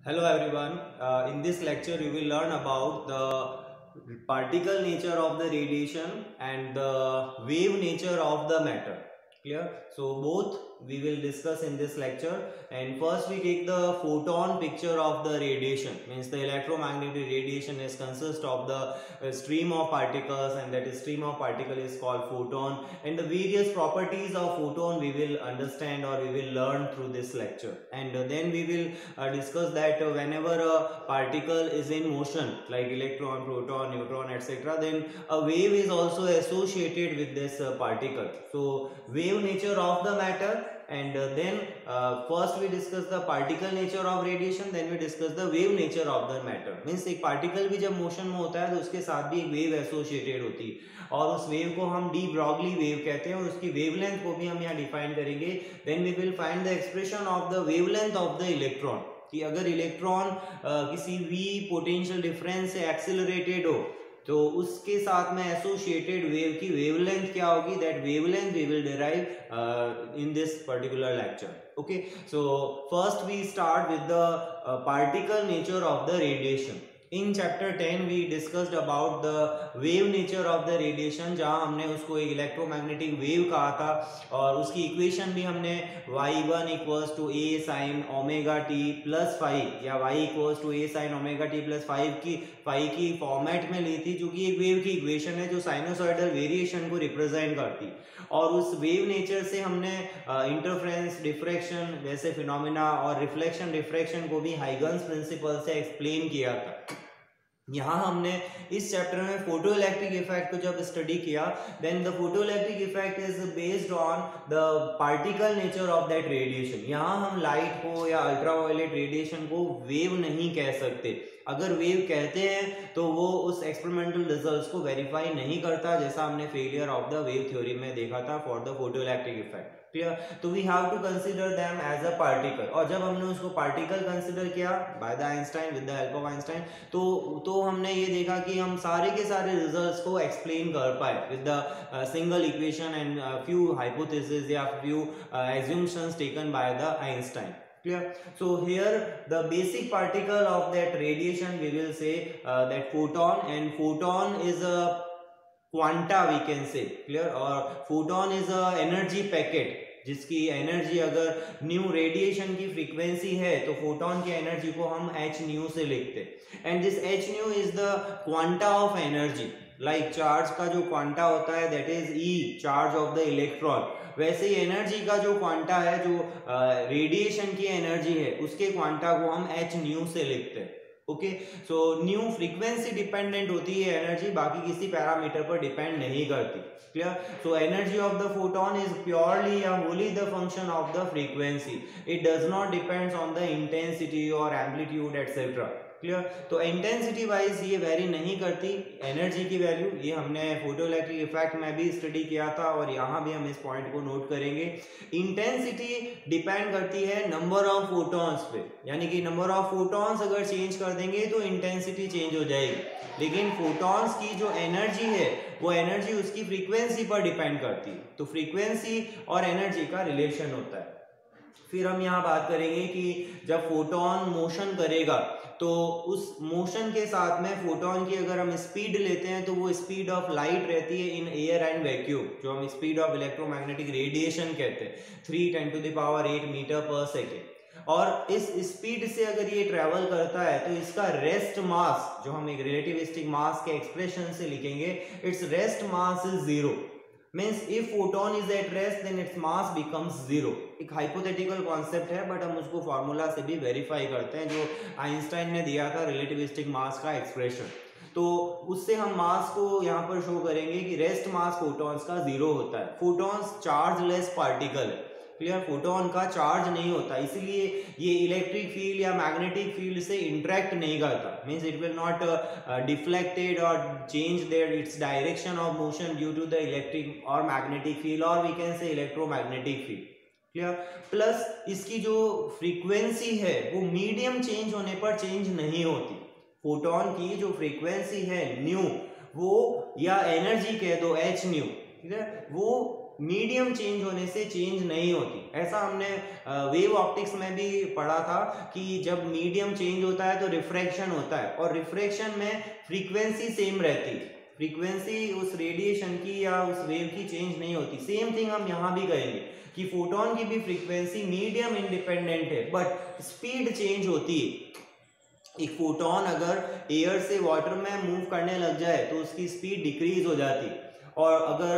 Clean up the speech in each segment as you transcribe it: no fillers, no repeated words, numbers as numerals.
Hello everyone. In this lecture you will learn about the particle nature of the radiation and the wave nature of the matter. Clear? So both we will discuss in this lecture, and first we take the photon picture of the radiation. Means the electromagnetic radiation is consist of the stream of particles, and that stream of particle is called photon, and the various properties of photon we will understand or we will learn through this lecture. And then we will discuss that whenever a particle is in motion like electron, proton, neutron, etc., then a wave is also associated with this particle. So wave nature of the matter, and then first we discuss the particle nature of radiation, then we discuss the wave nature of the matter. Means एक particle भी जब motion में होता है तो उसके साथ भी एक वेव एसोसिएटेड होती है, और उस वेव को हम डी ब्रॉगली वेव कहते हैं, और उसकी वेवलेंथ को भी हम यहाँ डिफाइन करेंगे. Then we will find the expression of the wavelength of the electron, कि अगर इलेक्ट्रॉन किसी v पोटेंशियल डिफरेंस से एक्सिलरेटेड हो तो उसके साथ में एसोसिएटेड वेव की वेवलेंथ क्या होगी. That wavelength we will derive in this particular lecture. Okay, so first we start with the particle nature of the radiation. In chapter 10 we discussed about the wave nature of the radiation, जहां हमने उसको एक electromagnetic wave कहा था, और उसकी equation भी हमने y1 equals to a sin omega t plus 5 या y equals to a sin omega t plus 5 की फॉर्मेट में ली थी, जो कि एक वेव की इक्वेशन है जो साइनोसॉइडल वेरिएशन को रिप्रेजेंट करती. और उस वेव नेचर से हमने इंटरफेरेंस, डिफ्रैक्शन जैसे फिनोमेना और रिफ्लेक्शन डिफ्रैक्शन को भी हाइगन्स प्रिंसिपल से एक्सप्लेन किया था. यहाँ हमने इस चैप्टर में फोटो इलेक्ट्रिक इफेक्ट को जब स्टडी किया, then the photo electric effect is based on the particle nature of that radiation. यहाँ हम लाइट को या अल्ट्रावायलेट रेडिएशन को वेव नहीं कह सकते. अगर वेव कहते हैं तो वो उस एक्सपेरिमेंटल रिजल्ट्स को वेरीफाई नहीं करता, जैसा हमने failure of the wave theory में देखा था for the photo electric effect. Clear? तो we have to consider them as a particle, और जब हमने उसको पार्टिकल कंसीडर किया by the Einstein, with the help of Einstein, तो हमने ये देखा कि हम सारे के सारे रिजल्ट्स को एक्सप्लेन कर पाए with the single equation and few hypothesis या few assumptions taken by the Einstein. Clear? So here the basic particle of that radiation we will say that photon, and photon is a quanta we can say. Clear? Or photon is a energy packet जिसकी energy अगर new radiation की frequency है तो photon की energy को हम h new से लिखते हैं. And this h new is the quanta of energy. Like charge का जो क्वांटा होता है that is E, charge of the electron, वैसे ही एनर्जी का जो क्वांटा है, जो रेडिएशन की एनर्जी है, उसके क्वांटा को हम h न्यू से लिखते हैं. Okay, so new frequency dependent होती है एनर्जी, बाकी किसी पैरामीटर पर डिपेंड नहीं करती. Clear? So energy of the photon is purely या wholly the function of the frequency. It does not depends on the intensity और एम्पलीट्यूड एटसेट्रा. क्लियर? तो इंटेंसिटी वाइज ये वेरी नहीं करती एनर्जी की वैल्यू. ये हमने फोटो इलेक्ट्रिक इफेक्ट में भी स्टडी किया था, और यहाँ भी हम इस पॉइंट को नोट करेंगे. इंटेंसिटी डिपेंड करती है नंबर ऑफ फोटॉन्स पे, यानी कि नंबर ऑफ फोटॉन्स अगर चेंज कर देंगे तो इंटेंसिटी चेंज हो जाएगी. लेकिन फोटॉन्स की जो एनर्जी है वो एनर्जी उसकी फ्रीक्वेंसी पर डिपेंड करती है. तो फ्रीक्वेंसी और एनर्जी का रिलेशन होता है. फिर हम यहाँ बात करेंगे कि जब फोटोन मोशन करेगा तो उस मोशन के साथ में फोटोन की अगर हम स्पीड लेते हैं तो वो स्पीड ऑफ लाइट रहती है इन एयर एंड वैक्यूम, जो हम स्पीड ऑफ इलेक्ट्रोमैग्नेटिक रेडिएशन कहते हैं, 3×10⁸ मीटर पर सेकेंड. और इस स्पीड से अगर ये ट्रेवल करता है तो इसका रेस्ट मास, जो हम एक रिलेटिविस्टिक मास के एक्सप्रेशन से लिखेंगे, it's rest mass is 0. Means if photon is at rest then its mass becomes 0. एक हाइपोथेटिकल कॉन्सेप्ट है, बट हम उसको फॉर्मूला से भी वेरीफाई करते हैं जो आइंस्टाइन ने दिया था रिलेटिविस्टिक मास का एक्सप्रेशन. तो उससे हम मास को यहाँ पर शो करेंगे कि रेस्ट मास फोटॉन्स का 0 होता है. Photons chargeless particle. Clear? Photon का चार्ज नहीं होता, इसलिए ये इलेक्ट्रिक फील्ड या मैग्नेटिक फील्ड से इंटरेक्ट नहीं करता. Means it will not deflected और change their its direction of motion due to the electric और मैग्नेटिक फील्ड, और we can say electromagnetic field. Clear? Plus इसकी जो फ्रीक्वेंसी है वो मीडियम चेंज होने पर चेंज नहीं होती. फोटोन की जो फ्रीक्वेंसी है न्यू, वो या एनर्जी कह दो h न्यू, ठीक है, वो मीडियम चेंज होने से चेंज नहीं होती। ऐसा हमने वेव ऑप्टिक्स में भी पढ़ा था कि जब मीडियम चेंज होता है तो रिफ्रैक्शन होता है, और रिफ्रैक्शन में फ्रीक्वेंसी सेम रहती है, फ्रीक्वेंसी उस रेडिएशन की या उस वेव की चेंज नहीं होती। सेम थिंग हम यहाँ भी कहेंगे कि फोटोन की भी फ्रीक्वेंसी मीडियम इंडिपेंडेंट है, बट स्पीड चेंज होती है। एक फोटोन अगर एयर से वाटर में मूव करने लग जाए तो उसकी स्पीड डिक्रीज हो जाती है, और अगर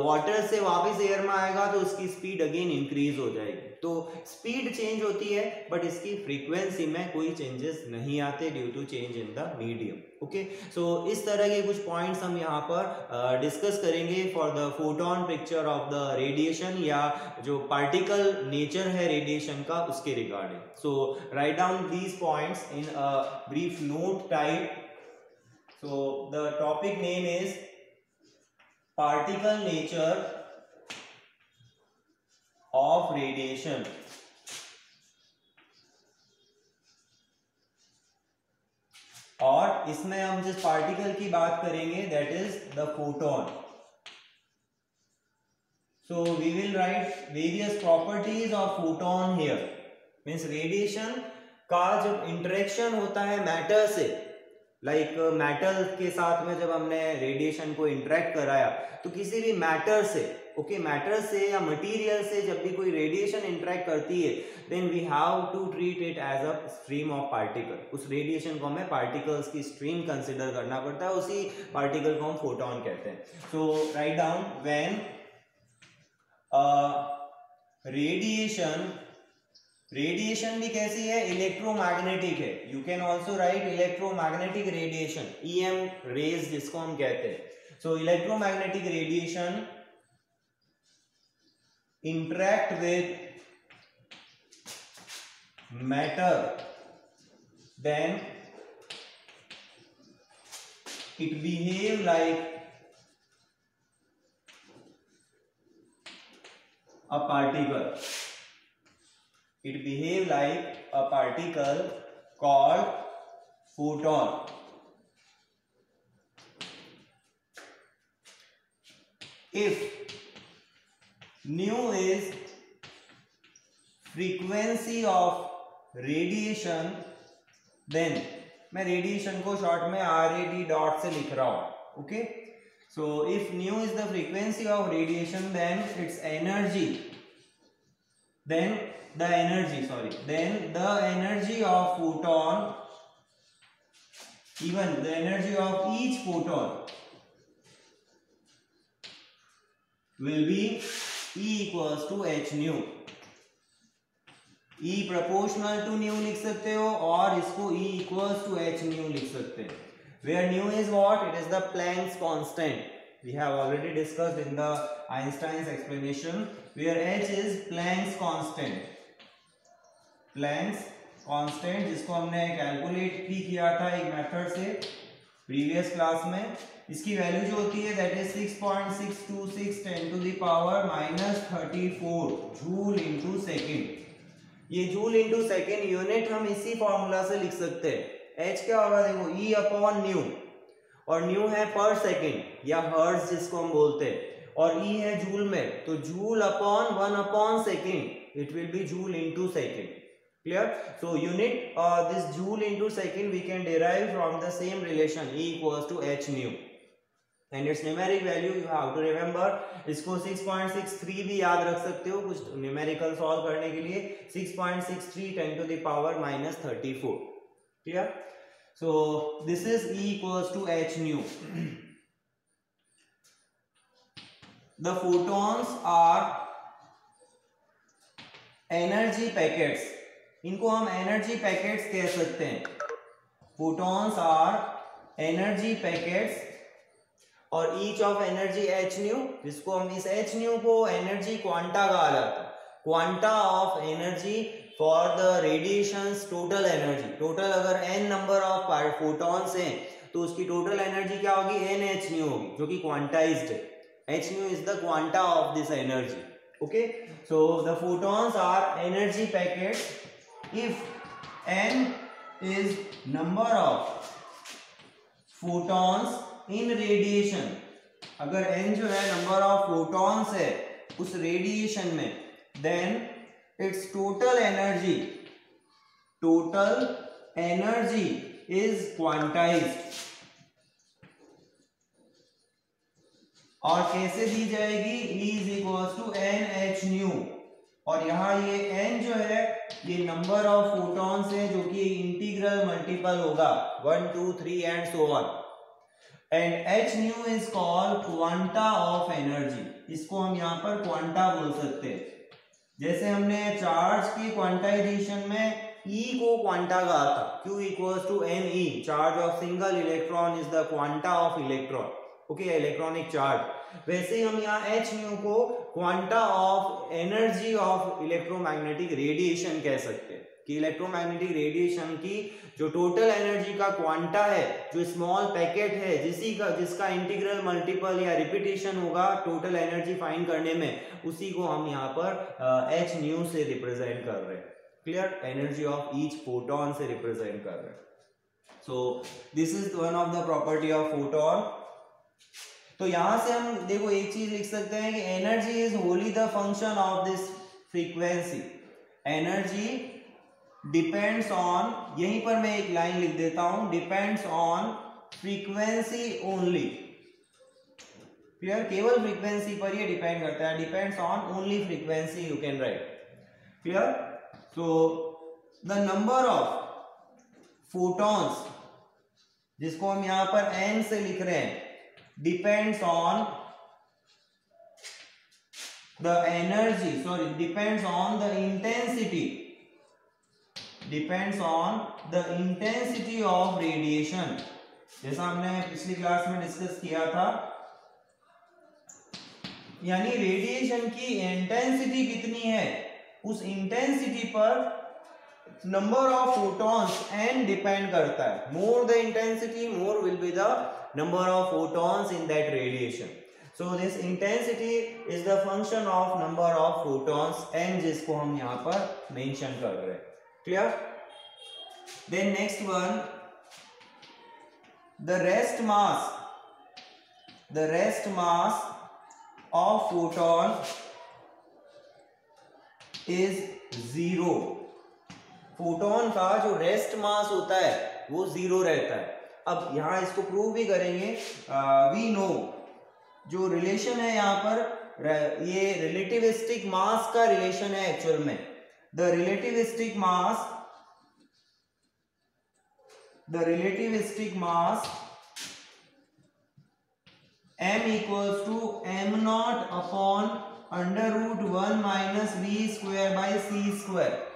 वाटर से वापस एयर में आएगा तो उसकी स्पीड अगेन इंक्रीज हो जाएगी। तो स्पीड चेंज होती है बट इसकी फ्रीक्वेंसी में कोई चेंजेस नहीं आते due to change in the medium. Okay, so इस तरह के कुछ पॉइंट्स हम यहाँ पर डिस्कस करेंगे for the photon picture of the radiation, या जो पार्टिकल नेचर है रेडिएशन का उसके regarding. So write down these points in a brief note type. So the topic name is particle nature of radiation। और इसमें हम जिस पार्टिकल की बात करेंगे that is the photon. So we will write various properties of photon here. Means radiation का जब interaction होता है मैटर से, लाइक मेटल के साथ में जब हमने रेडिएशन को इंटरेक्ट कराया तो किसी भी मैटर से, ओके, मैटर से या मटेरियल से जब भी कोई रेडिएशन इंटरेक्ट करती है then we have to treat it as a stream of particle. उस रेडिएशन को हमें पार्टिकल्स की स्ट्रीम कंसिडर करना पड़ता है, उसी पार्टिकल को हम फोटोन कहते हैं। So write down when radiation भी कैसी है, इलेक्ट्रोमैग्नेटिक है। You can also write electromagnetic radiation, EM rays जिसको हम कहते हैं। So electromagnetic radiation interact with matter, then it behave like a particle. It behave like a particle called photon. If nu is frequency of radiation, then मैं radiation को short में RAD dot से लिख रहा हूं। Okay, so if nu is the frequency of radiation, then its energy, then the energy of photon, even the energy of each photon will be E equals to h nu। E proportional to nu लिख सकते हो और इसको E equals to h nu लिख सकते हैं। Where nu is what? It is the Planck's constant. We have already discussed in the Einstein's explanation. Where h is Planck's constant. Planck's constant जिसको हमने कैलकुलेट भी किया था एक मेथड से प्रीवियस क्लास में। इसकी वैल्यू जो होती है that is 6.626 10 to the power -34 joule into second. ये जूल इनटू सेकंड यूनिट हम इसी फॉर्मूला से लिख सकते हैं। h क्या होगा देखो, E अपॉन न्यू, और न्यू है पर सेकेंड या हर्ट्ज जिसको हम बोलते हैं, और E है जूल में, तो joule upon 1 upon second, it will be joule into second. Clear? So unit this joule into second we can derive from the same relation E equals to h nu, and its numeric value you have to remember. इसको 6.63 भी याद रख सकते हो कुछ numerical solve करने के लिए। 6.63 10 to the power -34। Clear? So this is E equals to h nu. The photons are energy packets. इनको हम energy packets कह सकते हैं। Photons are energy packets और each of energy h nu, जिसको हम इस h nu को energy quanta कहा जाता है। Quanta of energy for the radiation's total energy. Total अगर n नंबर ऑफ फोटॉन्स हैं तो उसकी टोटल एनर्जी क्या होगी, NH nu होगी, जो कि क्वांटाइज्ड है। h nu is the quanta of this energy. Okay, so the photons are energy packets if n is number of photons in radiation। अगर n जो है नंबर ऑफ फोटॉन्स है उस रेडिएशन में, then its total energy is quantized. और कैसे दी जाएगी? E is equal to NH-nu, और यहाँ ये n जो है ये नंबर ऑफ फोटॉन्स है जो कि इंटीग्रल मल्टीपल होगा 1 2 3 and so on, and h-nu is called quanta of energy. इसको हम यहाँ पर क्वांटा बोल सकते हैं। जैसे हमने चार्ज की क्वांटाइजेशन में E को क्वांटा कहा था, Q equals to Ne, charge of single electron is the quanta of electron, okay, electronic charge. वैसे ही हम यहाँ h-nu को quanta of energy of electromagnetic radiation कह सकते हैं, कि इलेक्ट्रोमैग्नेटिक रेडिएशन की जो टोटल एनर्जी का क्वांटा है, जो स्मॉल पैकेट है जिसका इंटीग्रल मल्टीपल या रिपीटेशन होगा टोटल एनर्जी फाइंड करने में, उसी को हम यहाँ पर h-nu से रिप्रेजेंट कर रहे हैं। Clear? Energy of each photon से रिप्रेजेंट कर रहे हैं। So this is one of the property of photon. तो यहां से हम देखो एक चीज लिख सकते हैं कि energy is Holi the function of this frequency. Energy depends on, यहीं पर मैं एक लाइन लिख देता हूं, depends on frequency only. Clear? केवल फ्रीक्वेंसी पर ये डिपेंड करता है, depends on only frequency, you can write. Clear? तो द नंबर ऑफ फोटॉन्स, जिसको हम यहां पर n से लिख रहे हैं, depends on the energy, sorry, depends on the intensity, depends on the intensity of radiation। जैसा हमने पिछली क्लास में डिस्कस किया था, यानी रेडिएशन की इंटेंसिटी कितनी है, उस इंटेंसिटी पर number of photons n depend करता है। More the intensity, more will be the number of photons in that radiation. So this intensity is the function of number of photons n, जिसको हम यहाँ पर मेंशन कर रहे हैं। Clear? Then next one, the rest mass of photon is 0। Photon का जो rest mass होता है वो 0 रहता है। अब यहाँ इसको प्रूव भी करेंगे। वी नो, जो रिलेशन है यहाँ पर, ये रिलेटिविस्टिक मास का रिलेशन है एक्चुअल में। The relativistic mass m equals to m0 upon √1 minus v square by c square.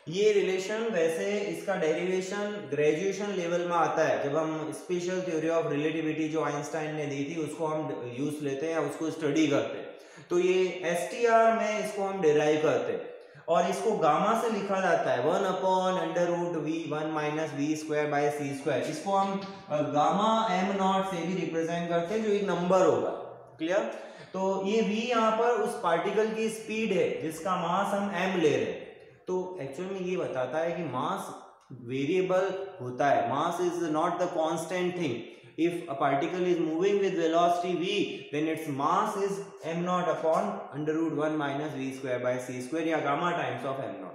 ये रिलेशन, वैसे इसका डेरिवेशन ग्रेजुएशन लेवल में आता है, जब हम स्पेशल थ्योरी ऑफ रिलेटिविटी जो आइंस्टाइन ने दी थी उसको हम यूज लेते हैं, उसको स्टडी करते हैं। तो ये STR में इसको हम डिराइव करते हैं और इसको गामा से लिखा जाता है 1 upon √v1 minus v square by c square. इसको हम गामा m0 से भी रिप्रेजेंट करते हैं, जो एक नंबर होगा। क्लियर? तो ये v यहाँ पर उस पार्टिकल की स्पीड है जिसका मास हम m ले रहे हैं। तो एक्चुअल में ये बताता है कि मास वेरिएबल होता है, mass is not the constant thing. If a particle is moving with velocity v, then its mass is m0 upon √1 minus v square by c square, या gamma times of m0।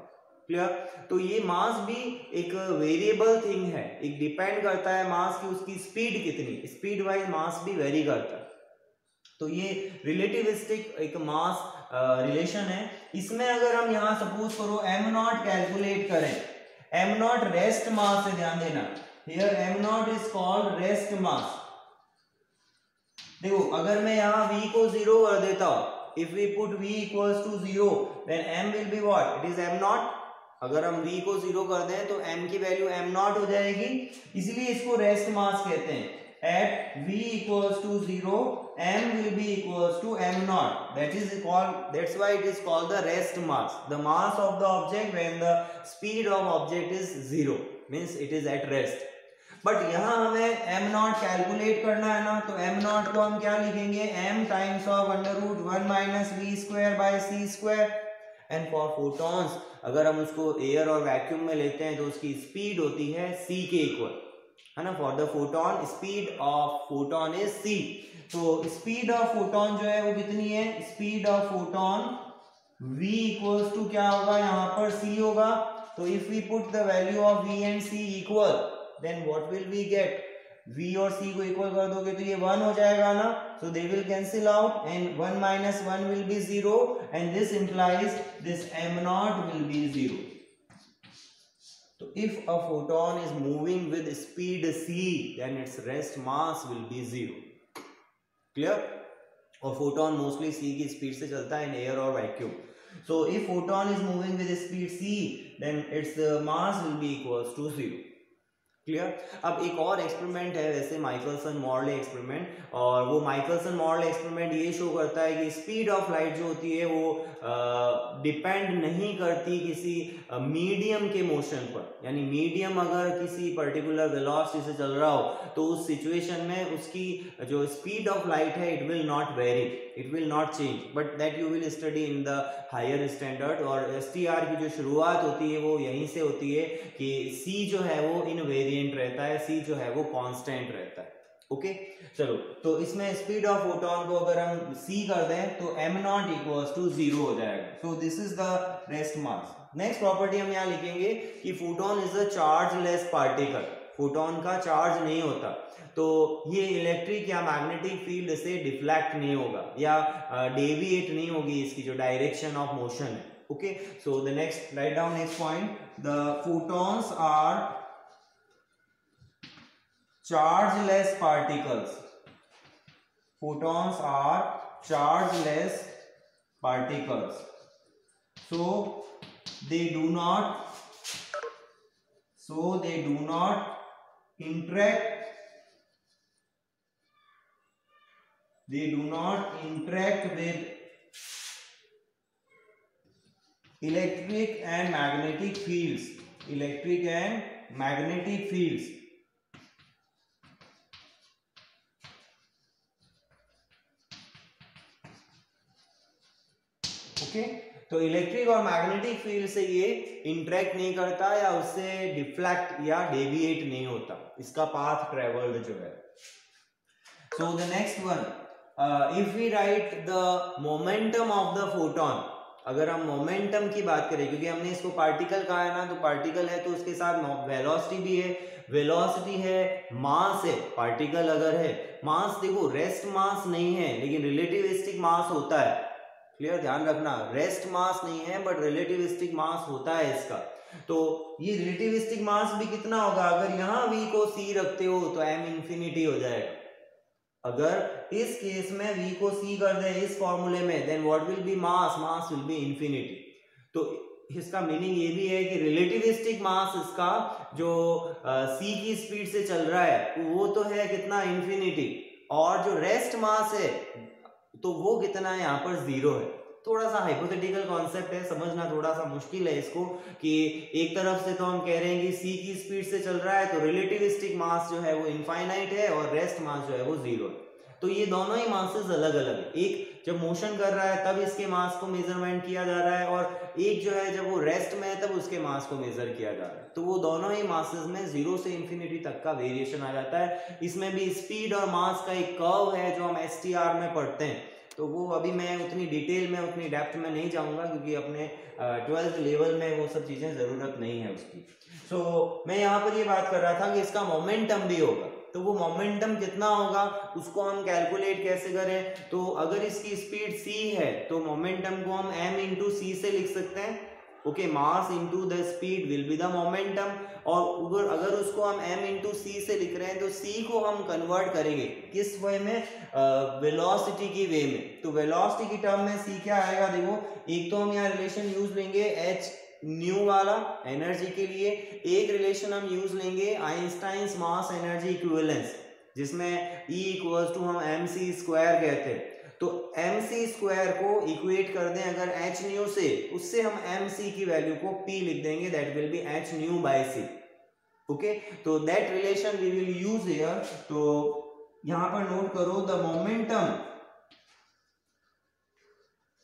Clear? तो ये मास भी एक variable thing है, एक depend करता है मास की उसकी स्पीड कितनी, स्पीड वाइज मास भी वेरी करता है। तो ये रिलेटिविस्टिक एक मास रिलेशन है। इसमें अगर हम यहाँ सपोज करो m0 कैलकुलेट करें, m0 रेस्ट मास है, ध्यान देना, here m0 is called rest mass. देखो अगर मैं यहाँ v को 0 कर देता हूं, if we put v equals to 0, then m will be what, it is m0। अगर हम v को 0 कर दें तो m की वैल्यू m0 हो जाएगी, इसलिए इसको रेस्ट मास कहते हैं। At v equals to 0, m will be equals to m0. That's why it is called the rest mass. The mass of the object when the speed of object is 0, means it is at rest. But यहाँ हमें m0 calculate करना है ना, तो m0 को हम क्या लिखेंगे, m times of √1 minus v square by c square. And for photons, अगर हम उसको एयर और वैक्यूम में लेते हैं तो उसकी स्पीड होती है c के इक्वल। है ना। For the photon speed of photon is c। तो स्पीड ऑफ फोटोन जो है वो कितनी है, speed of photon v equals to क्या होगा, यहाँ पर c होगा। तो if we put the value of v and c equal, then what will we get, v और c को इक्वल कर दोगे तो ये 1 हो जाएगा ना। So they will cancel out and 1 minus 1 will be 0 and this implies this m not will be 0। तो if a photon is moving with speed c, then its rest mass will be 0. Clear? और photon mostly c की speed से चलता है in air और vacuum. So if photon is moving with speed c, then its mass will be equals to 0। Clear? अब एक और experiment है वैसे, माइकलसन मॉर्ले एक्सपेरिमेंट, और वो माइकलसन मॉर्ले एक्सपेरिमेंट ये शो करता है कि स्पीड ऑफ लाइट जो होती है वो डिपेंड नहीं करती किसी मीडियम के मोशन पर। यानी मीडियम अगर किसी पर्टिकुलर वेलोसिटी से चल रहा हो तो उस सिचुएशन में उसकी जो स्पीड ऑफ लाइट है it will not vary, it will not change, but that you will study in the higher standard. और एसटीआर की जो शुरुआत होती है वो यहीं से होती है कि सी जो है वो इनवेरिएंट रहता है, सी जो है वो कांस्टेंट रहता है। ओके चलो, तो इसमें स्पीड ऑफ फोटोन को अगर हम c कर दें तो m नॉट इक्वल्स टू 0 हो जाएगा। सो this is the rest mass. Next property हम यहाँ लिखेंगे कि photon is a chargeless particle. Photon का चार्ज नहीं होता, तो ये इलेक्ट्रिक या मैग्नेटिक फील्ड से डिफ्लेक्ट नहीं होगा या डेविएट नहीं होगी इसकी जो डायरेक्शन ऑफ मोशन है। Okay, so the next, right down next point, the photons are chargeless particles. Photons are chargeless particles, so they do not interact with electric and magnetic fields. Okay, तो electric और magnetic field से ये interact नहीं करता या उससे deflect या deviate नहीं होता, इसका पाथ ट्रेवल्ड जो है। So the next one, if we write the momentum of the photon, अगर हम मोमेंटम की बात करें, क्योंकि हमने इसको पार्टिकल कहा है ना, तो पार्टिकल है तो उसके साथ वेलोसिटी भी है, वेलोसिटी है, मास है। पार्टिकल अगर है, मास देखो रेस्ट मास नहीं है लेकिन रिलेटिविस्टिक मास होता है। क्लियर, ध्यान रखना, रेस्ट मास नहीं है बट रिलेटिविस्टिक मास होता है इसका। तो ये रिलेटिविस्टिक मास भी कितना होगा, अगर यहाँ v को c रखते हो तो m इंफिनिटी हो जाएगा। अगर इस केस में v को c कर दे इस फॉर्मूले में, then what will be mass will be infinity. तो इसका मीनिंग ये भी है कि रिलेटिविस्टिक मास इसका जो c की स्पीड से चल रहा है वो तो है कितना, इंफिनिटी, और जो रेस्ट मास है तो वो कितना है, यहाँ पर 0 है। थोड़ा सा हाइपोथेटिकल कॉन्सेप्ट है, समझना थोड़ा सा मुश्किल है इसको, कि एक तरफ से तो हम कह रहे हैं कि c की स्पीड से चल रहा है तो रिलेटिविस्टिक मास जो है वो इनफाइनाइट है और रेस्ट मास जो है वो 0 है। तो ये दोनों ही मासेस अलग अलग है, एक जब मोशन कर रहा है तब इसके मास को मेजरमेंट किया जा रहा है, और एक जो है जब वो रेस्ट में है तब उसके मास को मेजर किया जा रहा है। तो वो दोनों ही मासेस में 0 से इंफिनिटी तक का वेरिएशन आ जाता है। इसमें भी स्पीड और मास का एक कर्व है जो हम एसटीआर में पढ़ते हैं, तो वो अभी मैं उतनी डिटेल में, उतनी डेप्थ में नहीं जाऊंगा क्योंकि अपने 12th लेवल में वो सब चीजें जरूरत नहीं है उसकी। सो मैं यहाँ पर ये बात कर रहा था कि इसका मोमेंटम भी होगा, तो वो मोमेंटम कितना होगा उसको हम कैलकुलेट कैसे करें। तो अगर इसकी स्पीड c है तो मोमेंटम को हम m इंटू c से लिख सकते हैं। Okay, mass into the speed will be the momentum, और अगर उसको हम m इंटू c से लिख रहे हैं तो c को हम कन्वर्ट करेंगे किस वे में, वेलोसिटी की वे में। तो वेलोसिटी की टर्म में c क्या आएगा, देखो एक तो हम यहाँ रिलेशन यूज लेंगे h न्यू वाला एनर्जी के लिए, एक रिलेशन हम यूज लेंगे आइंस्टाइंस मास एनर्जी इक्विवेलेंस, जिसमें E इक्वल्स टू हम mc स्क्वायर कहते हैं। तो mc स्क्वायर को इक्वेट कर दें अगर h न्यू से, उससे हम mc की वैल्यू को p लिख देंगे, that will be h nu by c। Okay, तो that relation we will use here. तो यहां पर नोट करो, द momentum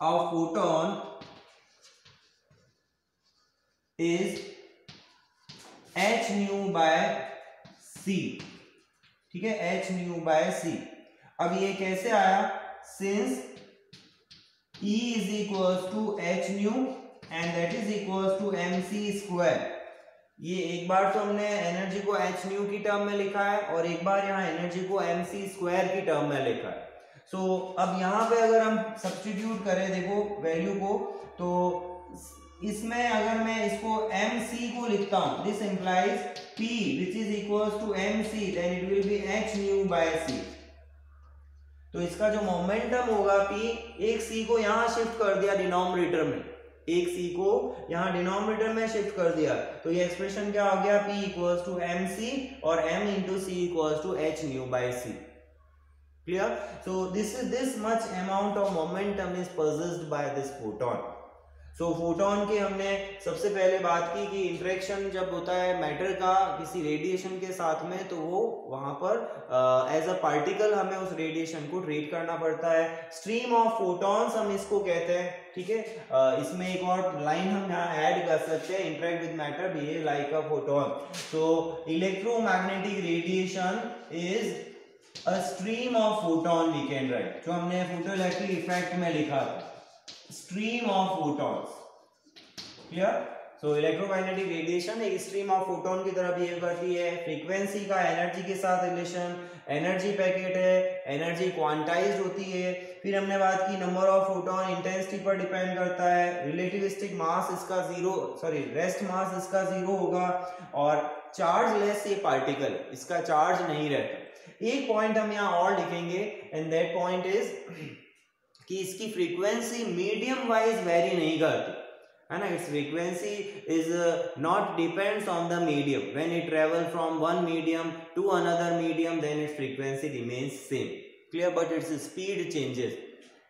of photon is h nu by c, ठीक है, h न्यू बाय c। अब ये कैसे आया, since E is equals to h nu and that is equals to mc square. ये एक बार तो हमने एनर्जी को h न्यू की टर्म में लिखा है और एक बार यहाँ एनर्जी को mc स्क्वायर की टर्म में लिखा है। सो अब यहाँ पे अगर हम सब्स्टिट्यूट करें, देखो वैल्यू को, तो इसमें अगर मैं इसको mc को लिखता हूँ, this implies p which is equals to mc, then it will be h nu by c। तो इसका जो मोमेंटम होगा p, एक c को यहाँ शिफ्ट कर दिया डिनोमिनेटर में, एक c को यहाँ डिनोमिनेटर में शिफ्ट कर दिया, तो ये एक्सप्रेशन क्या हो गया, p इक्वल्स टू mc और m into c equals to h nu by c। Clear? So this much amount of momentum is possessed by this photon। So photon की हमने सबसे पहले बात की कि इंटरेक्शन जब होता है मैटर का किसी रेडिएशन के साथ में, तो वो वहां पर एज अ पार्टिकल हमें उस रेडिएशन को ट्रीट करना पड़ता है। स्ट्रीम ऑफ फोटॉन्स हम इसको कहते हैं, ठीक है। इसमें एक और लाइन हम यहाँ ऐड कर सकते हैं, interact with matter behave like a photon. So electromagnetic radiation is a stream of photon, we can write, जो हमने फोटोइलेक्ट्रिक इफेक्ट में लिखा था, stream of photons. Clear? So electromagnetic radiation एक स्ट्रीम ऑफ फोटोन की तरह बिहेव करती है। फ्रीक्वेंसी का एनर्जी के साथ रिलेशन, एनर्जी पैकेट है, एनर्जी क्वांटाइज्ड होती है। फिर हमने बात की नंबर ऑफ फोटोन इंटेंसिटी पर डिपेंड करता है, रिलेटिविस्टिक मास इसका रेस्ट मास इसका 0 होगा, और चार्ज लेस ये पार्टिकल, इसका चार्ज नहीं रहता। एक पॉइंट हम यहाँ और लिखेंगे, एंड दैट पॉइंट इज कि इसकी फ्रीक्वेंसी मीडियम वाइज वेरी नहीं करती है ना, its frequency is not depends on the medium. When it travel from one medium to another medium, then its frequency remains same. Clear? But its speed changes.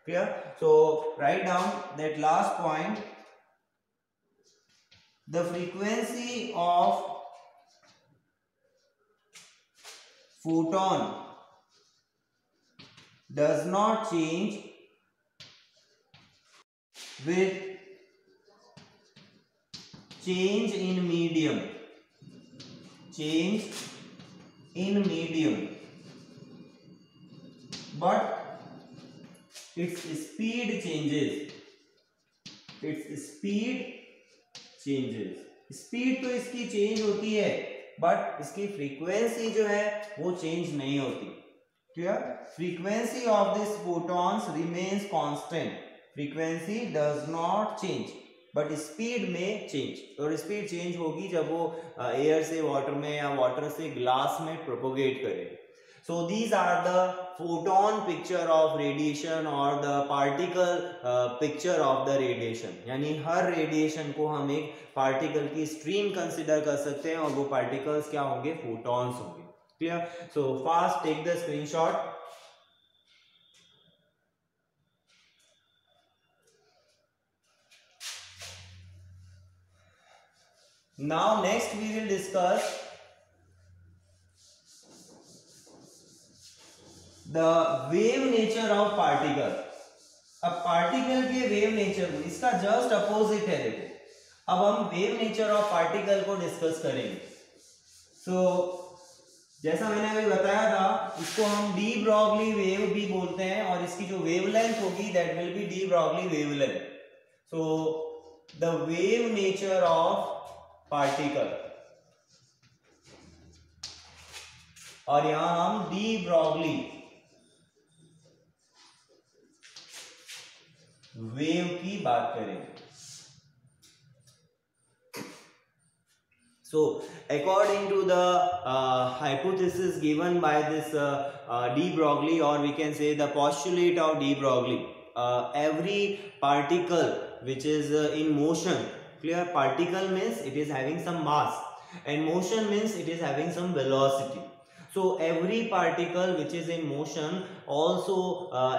Clear? So write down that last point, the frequency of photon does not change with change in medium, but its speed changes, speed तो इसकी change होती है, but इसकी frequency जो है वो change नहीं होती। Clear? Frequency of this photons remains constant, frequency does not change, but speed में चेंज। और स्पीड चेंज होगी जब वो एयर से वाटर में या वाटर से ग्लास में प्रोपोगेट करेगी। So these are the photon picture of radiation और the particle picture of the radiation. यानी हर रेडिएशन को हम एक पार्टिकल की स्ट्रीम कंसिडर कर सकते हैं, और वो पार्टिकल्स क्या होंगे, फोटॉन्स होंगे। Clear? So fast take the screenshot. Now next we will discuss the wave nature of particle। अब पार्टिकल के वेव नेचर को, इसका जस्ट अपोजिट है। देखो अब हम वेव नेचर ऑफ पार्टिकल को डिस्कस करेंगे। सो जैसा मैंने अभी बताया था, इसको हम डी ब्रॉगली वेव भी बोलते हैं, और इसकी जो वेवलेंथ होगी that will B D Broglie wavelength. So the wave nature of particle, और यहां हम डी ब्रॉगली वेव की बात करेंगे। So according to the hypothesis given by this de Broglie, or we can say the postulate of de Broglie, every particle which is in motion, clear, particle means it is having some mass, and motion means it is having some velocity. So every particle which is in motion also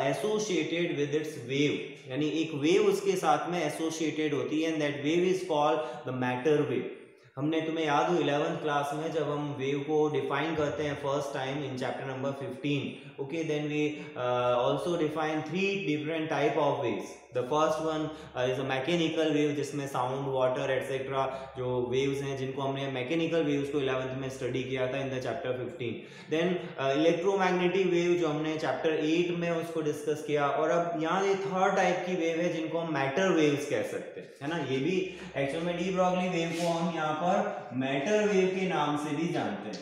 associated with its wave, यानी एक wave उसके साथ में associated होती है, and that wave is called the matter wave। हमने, तुम्हें याद हो 11th क्लास में जब हम वेव को डिफाइन करते हैं first time in chapter number 15, okay, then we also define 3 different type of waves. The first one is a mechanical wave, जिसमें साउंड, वाटर एटसेट्रा जो वेव्स हैं, जिनको हमने मैकेनिकल वेव्स को 11th में स्टडी किया था in the chapter 15. Then electromagnetic wave जो हमने चैप्टर 8 में उसको डिस्कस किया. और अब यहाँ ये थर्ड टाइप की वेव है जिनको हम मैटर वेव्स कह सकते हैं, है ना. ये भी एक्चुअल में डी ब्रॉगली वेव को हम यहाँ पर मैटर वेव के नाम से भी जानते हैं.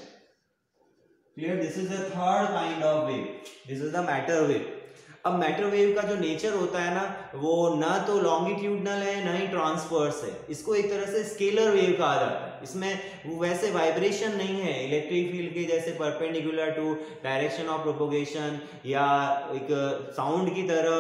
Clear. This is the third kind of wave, this is the matter wave. अब मैटर वेव का जो नेचर होता है ना, वो ना तो लॉन्गिट्यूडनल है ना ही ट्रांसवर्स है. इसको एक तरह से स्केलर वेव कहा जाता है. इसमें वो वैसे वाइब्रेशन नहीं है इलेक्ट्रिक फील्ड के जैसे perpendicular to direction of propagation, या एक साउंड की तरह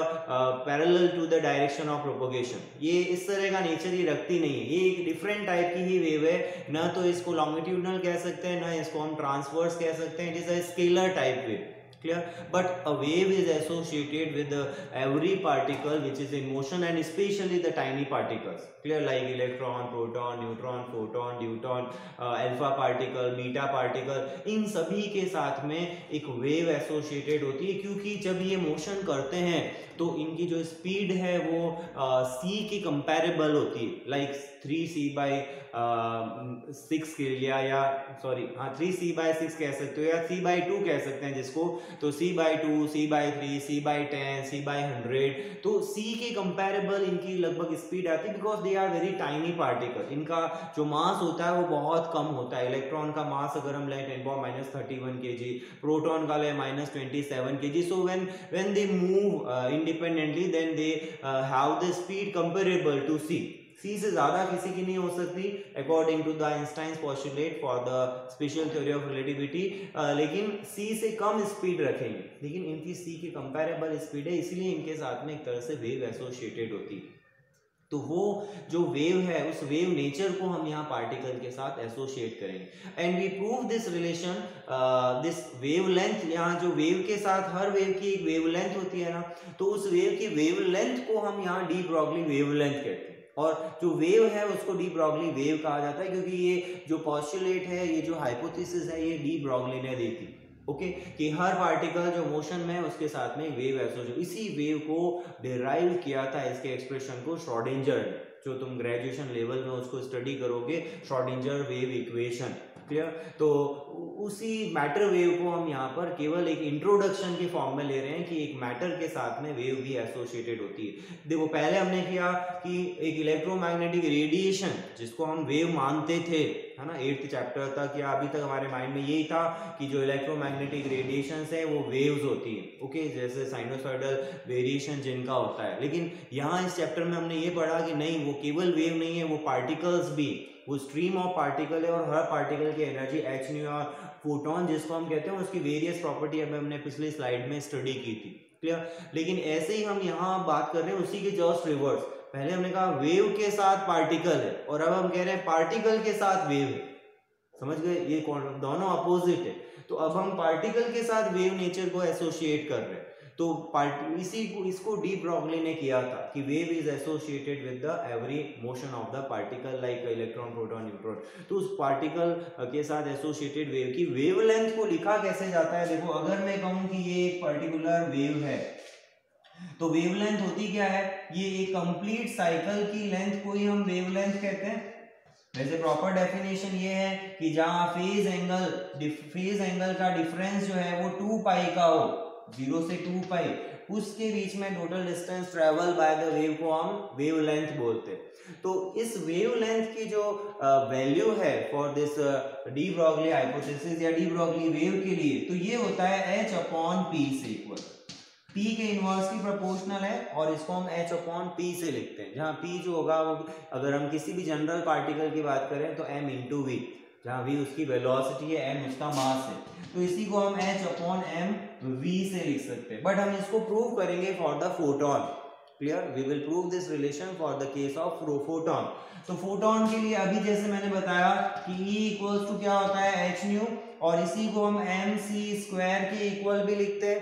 parallel to the direction of propagation. ये इस तरह का नेचर ही रखती नहीं है. ये एक डिफरेंट टाइप की ही वेव है. ना तो इसको लॉन्गिट्यूडनल कह सकते हैं, ना इसको हम ट्रांसवर्स कह सकते हैं. It is a scalar type wave. Clear. But a wave is associated with every particle which is in motion, and especially the tiny particles. Clear. Like electron, proton, neutron, photon, deuteron, alpha particle, beta particle. इन सभी के साथ में एक wave associated होती है, क्योंकि जब ये motion करते हैं तो इनकी जो स्पीड है वो c की कंपैरेबल होती है. लाइक 3c/6 के लिए, या सॉरी हाँ 3c/6 कह सकते हो, या c/2 कह सकते हैं जिसको. तो c/2, c/3, c/10, c/100. तो c के कंपैरेबल इनकी लगभग स्पीड आती है, because they are very tiny particle. इनका जो मास होता है वो बहुत कम होता है. इलेक्ट्रॉन का मास अगर हम लें 10⁻31 kg, प्रोटॉन का लें -27 kg. So when they move independently, then they have the speed comparable to c. c से ज्यादा किसी की नहीं हो सकती according to the Einstein's postulate for the special theory of relativity. लेकिन c से कम स्पीड रखेंगे, लेकिन इनकी c की कंपैरेबल स्पीड है, इसलिए इनके साथ में एक तरह से वेव एसोसिएटेड होती है. तो वो जो वेव है उस वेव नेचर को हम यहाँ पार्टिकल के साथ एसोसिएट करेंगे. And we prove this relation, this wavelength. यहाँ जो वेव के साथ हर वेव की एक वेव लेंथ होती है ना, तो उस वेव की वेव लेंथ को हम यहाँ डी ब्रॉगली वेव लेंथ कहते हैं. और जो वेव है उसको डी ब्रॉगली वेव कहा जाता है, क्योंकि ये जो पॉस्टुलेट है, ये जो हाइपोथेसिस है, ये डी ब्रॉगली ने दी थी. ओके कि हर पार्टिकल जो मोशन में है उसके साथ में वेव एसोसिएट. इसी वेव को डिराइव किया था, इसके एक्सप्रेशन को श्रोडिंगर, जो तुम ग्रेजुएशन लेवल में उसको स्टडी करोगे, श्रोडिंगर वेव इक्वेशन. क्लियर. तो उसी मैटर वेव को हम यहाँ पर केवल एक इंट्रोडक्शन के फॉर्म में ले रहे हैं कि एक मैटर के साथ में वेव भी एसोसिएटेड होती है. देखो पहले हमने किया कि एक इलेक्ट्रोमैग्नेटिक रेडिएशन जिसको हम वेव मानते थे, है ना, 8th चैप्टर तक या अभी तक हमारे माइंड में यही था कि जो इलेक्ट्रोमैग्नेटिक रेडिएशंस है वो वेव्स होती है. ओके जैसे साइनोसॉइडल वेरिएशन जिनका होता है. लेकिन यहाँ इस चैप्टर में हमने ये पढ़ा कि नहीं, वो केवल वेव नहीं है, वो पार्टिकल्स भी, वो स्ट्रीम ऑफ पार्टिकल है. और हर पार्टिकल की एनर्जी h न्यू और फोटोन जिसको हम कहते हैं उसकी वेरियस प्रॉपर्टी अभी हमने पिछली स्लाइड में स्टडी की थी. क्लियर. लेकिन ऐसे ही हम यहाँ बात कर रहे हैं उसी के जस्ट रिवर्स. पहले हमने कहा वेव के साथ पार्टिकल है, और अब हम कह रहे हैं पार्टिकल के साथ वेव है. समझ गए, ये दोनों अपोजिट है. तो अब हम पार्टिकल के साथ वेव नेचर को एसोसिएट कर रहे हैं. तो इसको डी ब्रॉगली ने किया था कि wave is associated with the every motion of the particle like electron, proton, neutron. तो उस पार्टिकल के साथ एसोसिएटेड वेव की वेवलेंथ को लिखा कैसे जाता है. देखो अगर मैं कहूं कि ये एक पर्टिकुलर वेव है, तो वेवलेंथ होती क्या है, ये एक कंप्लीट साइकिल की लेंथ को ही हम वेवलेंथ कहते हैं. वैसे प्रॉपर डेफिनेशन ये है कि जहां फेज एंगल का डिफरेंस जो है वो 2 पाई का हो, 0 से 2 पाई, उसके बीच में total distance travel by the wave को हम वेवलेंथ बोलते हैं. तो इस वेवलेंथ की जो वैल्यू है for this de Broglie hypothesis या डी ब्रॉगली वेव के लिए, तो ये होता है h/p से इक्वल. p के इनवर्सली प्रोपोर्शनल है और इसको हम h/p से लिखते हैं, जहां p जो होगा वो, अगर हम किसी भी जनरल पार्टिकल की बात करें तो m/v, जहां v उसकी वेलोसिटी है, m उसका मास है. तो इसी को हम h/mv से लिख सकते हैं. बट हम इसको प्रूव करेंगे for the photon. Clear. We will prove this relation for the case of photon. तो फोटोन के लिए अभी जैसे मैंने बताया कि E इक्वल्स टू क्या होता है, h न्यू, और इसी को हम mc² के इक्वल भी लिखते हैं.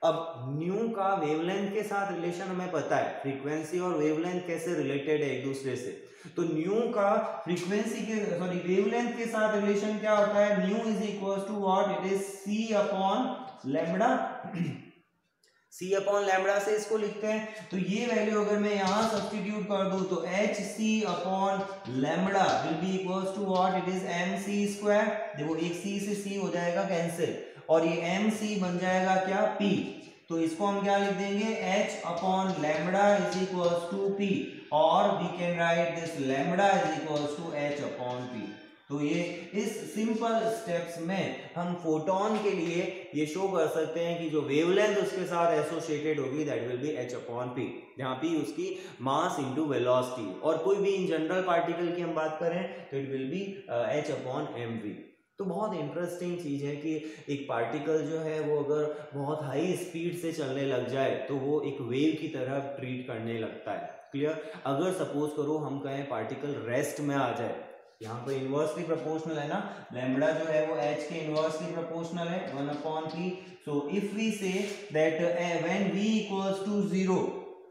अब न्यू का वेवलेंथ के साथ रिलेशन हमें पता है, फ्रीक्वेंसी और वेवलेंथ कैसे रिलेटेड है एक दूसरे से. तो न्यू का फ्रीक्वेंसी के वेवलेंथ के साथ रिलेशन क्या होता है, nu is equal to what, it is c/λ. c upon lambda से इसको लिखते हैं। तो ये वैल्यू अगर मैं यहाँ सब्स्टिट्यूट कर दूं तो H C upon lambda will be equals to what, it is M C square. देखो एक सी से सी हो जाएगा कैंसिल और ये एम सी बन जाएगा क्या, पी। तो इसको हम क्या लिख देंगे, H upon lambda is equals to P, और we can write this lambda is equals to H upon P. तो ये इस सिंपल स्टेप्स में हम फोटोन के लिए ये शो कर सकते हैं कि जो वेवलेंथ उसके साथ एसोसिएटेड होगी that will be h upon P, जहाँ पी उसकी मास इनटू वेलोसिटी। और कोई भी इन जनरल पार्टिकल की हम बात करें तो it will be h upon m v. तो बहुत इंटरेस्टिंग चीज़ है कि एक पार्टिकल जो है वो अगर बहुत हाई स्पीड से चलने लग जाए तो वो एक वेव की तरह ट्रीट करने लगता है। क्लियर। अगर सपोज करो हम कहें पार्टिकल रेस्ट में आ जाए, यहाँ पर इनवर्सली प्रोपोर्शनल है ना, लैम्बडा जो है वो h के इनवर्सली प्रोपोर्शनल है 1 upon p। So if we say that when v equals to 0